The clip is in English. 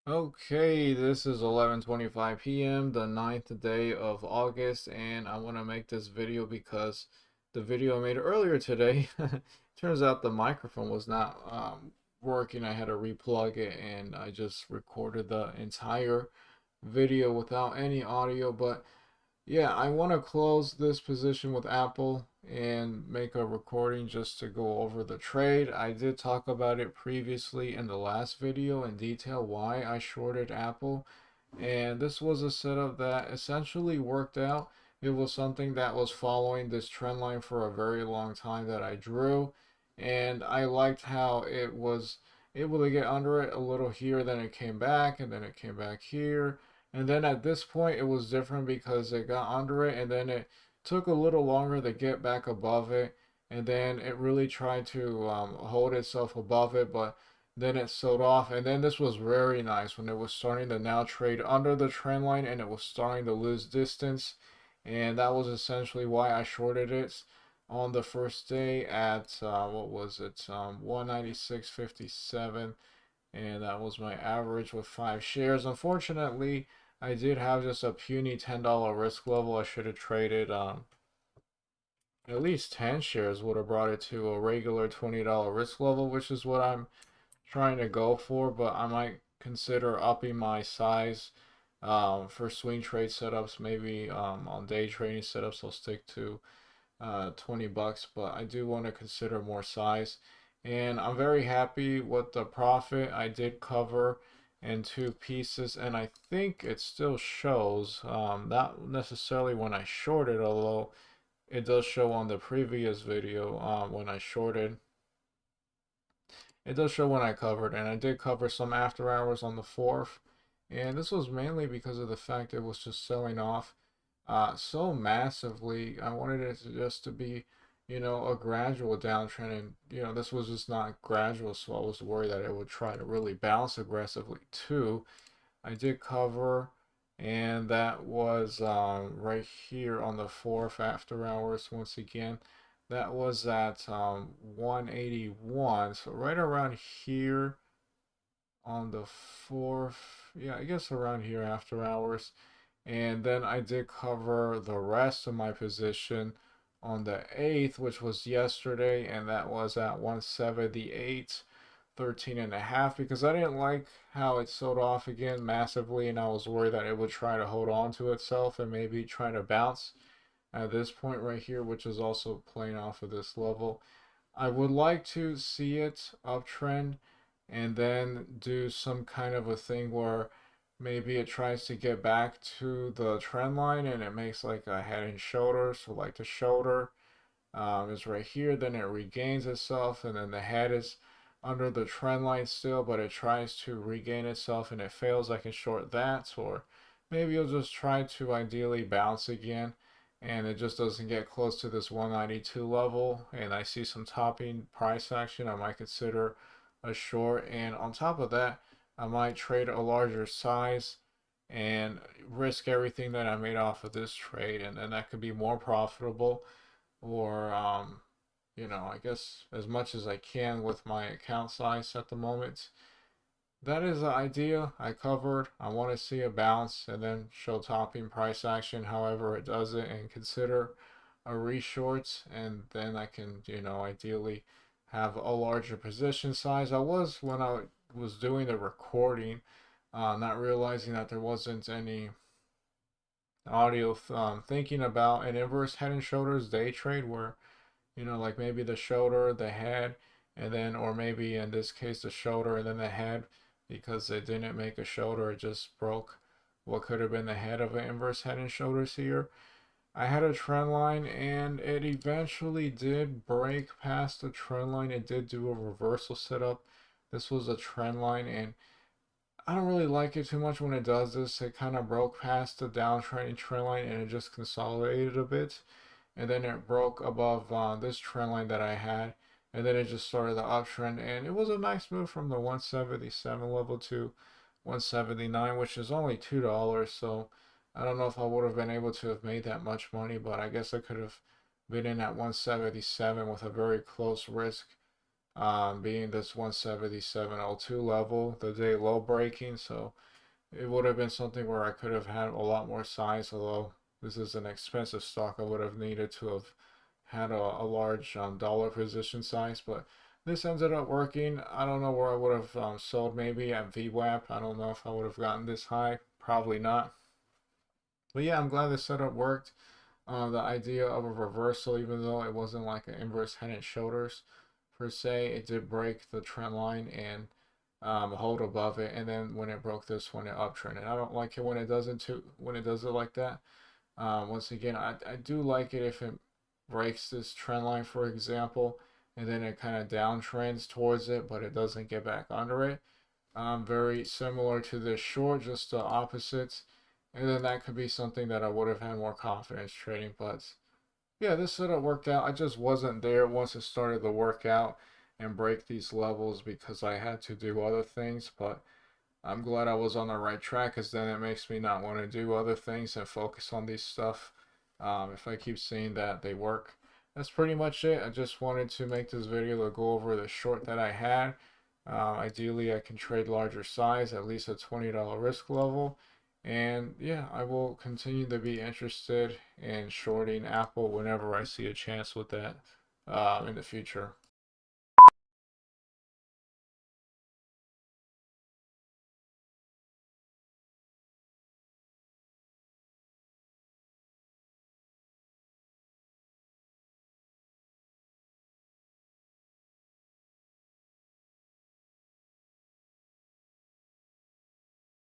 Okay, this is 11:25 p.m., the ninth day of August, and I want to make this video because the video I made earlier today, turns out the microphone was not working. I had to replug it, and I just recorded the entire video without any audio. But yeah, I want to close this position with Apple and make a recording just to go over the trade. I did talk about it previously in the last video in detail why I shorted Apple, and this was a setup that essentially worked out. It was something that was following this trend line for a very long time that I drew, and I liked how it was able to get under it a little here, then it came back, and then it came back here. And then at this point, it was different because it got under it, and then it took a little longer to get back above it, and then it really tried to hold itself above it, but then it sold off. And then this was very nice when it was starting to now trade under the trend line, and it was starting to lose distance, and that was essentially why I shorted it on the first day at what was it, 196.57, and that was my average with 5 shares. Unfortunately, I did have just a puny $10 risk level. I should have traded at least 10 shares, would have brought it to a regular $20 risk level, which is what I'm trying to go for. But I might consider upping my size for swing trade setups. Maybe on day trading setups, I'll stick to $20, but I do want to consider more size. And I'm very happy with the profit. I did cover in two pieces, and I think it still shows. Not necessarily when I shorted, although it does show on the previous video when I shorted. It does show when I covered, and I did cover some after hours on the 4th. And this was mainly because of the fact it was just selling off so massively. I wanted it to just to be, a gradual downtrend, and this was just not gradual, so I was worried that it would try to really bounce aggressively too. I did cover, and that was right here on the 4th after hours once again. That was at 181, so right around here on the 4th. Yeah, I guess around here after hours. And then I did cover the rest of my position on the 8th, which was yesterday, and that was at 178, 13 and a half, because I didn't like how it sold off again massively, and I was worried that it would try to hold on to itself and maybe try to bounce at this point right here, which is also playing off of this level. I would like to see it uptrend and then do some kind of a thing where maybe it tries to get back to the trend line and it makes like a head and shoulder. So like the shoulder is right here, then it regains itself, and then the head is under the trend line still, but it tries to regain itself and it fails. I can short that, or maybe you'll just try to ideally bounce again and it just doesn't get close to this 192 level, and I see some topping price action. I might consider a short, and on top of that, I might trade a larger size and risk everything that I made off of this trade, and then that could be more profitable. Or I guess as much as I can with my account size at the moment. That is the idea I covered. I want to see a bounce and then show topping price action however it does it, and consider a reshort, and then I can, ideally have a larger position size. I was, when I was doing the recording, not realizing that there wasn't any audio, thinking about an inverse head and shoulders day trade where, like maybe the shoulder, the head, and then, or maybe in this case, the shoulder and then the head, because it didn't make a shoulder, it just broke what could have been the head of an inverse head and shoulders here. I had a trend line, and it eventually did break past the trend line. It did do a reversal setup. This was a trend line, and I don't really like it too much when it does this. It kind of broke past the downtrending trend line and it just consolidated a bit, and then it broke above this trend line that I had, and then it just started the uptrend, and it was a nice move from the 177 level to 179, which is only $2. So I don't know if I would have been able to have made that much money, but I guess I could have been in at 177 with a very close risk being this 177.02 level, the day low breaking. So it would have been something where I could have had a lot more size, although this is an expensive stock. I would have needed to have had a large dollar position size, but this ended up working. I don't know where I would have sold, maybe at VWAP. I don't know if I would have gotten this high. Probably not. But yeah, I'm glad this setup worked. The idea of a reversal, even though it wasn't like an inverse head and shoulders per se, it did break the trend line and hold above it. And then when it broke this one, it uptrended. I don't like it when it doesn't when it does it like that. Once again, I do like it if it breaks this trend line, for example, and then it kind of downtrends towards it, but it doesn't get back under it. Very similar to this short, just the opposites. And then that could be something that I would have had more confidence trading. But yeah, this setup worked out. I just wasn't there once it started to work out and break these levels because I had to do other things. But I'm glad I was on the right track because then it makes me not want to do other things and focus on these stuff. If I keep seeing that they work. That's pretty much it. I just wanted to make this video to go over the short that I had. Ideally, I can trade larger size, at least a $20 risk level. And yeah, I will continue to be interested in shorting Apple whenever I see a chance with that in the future.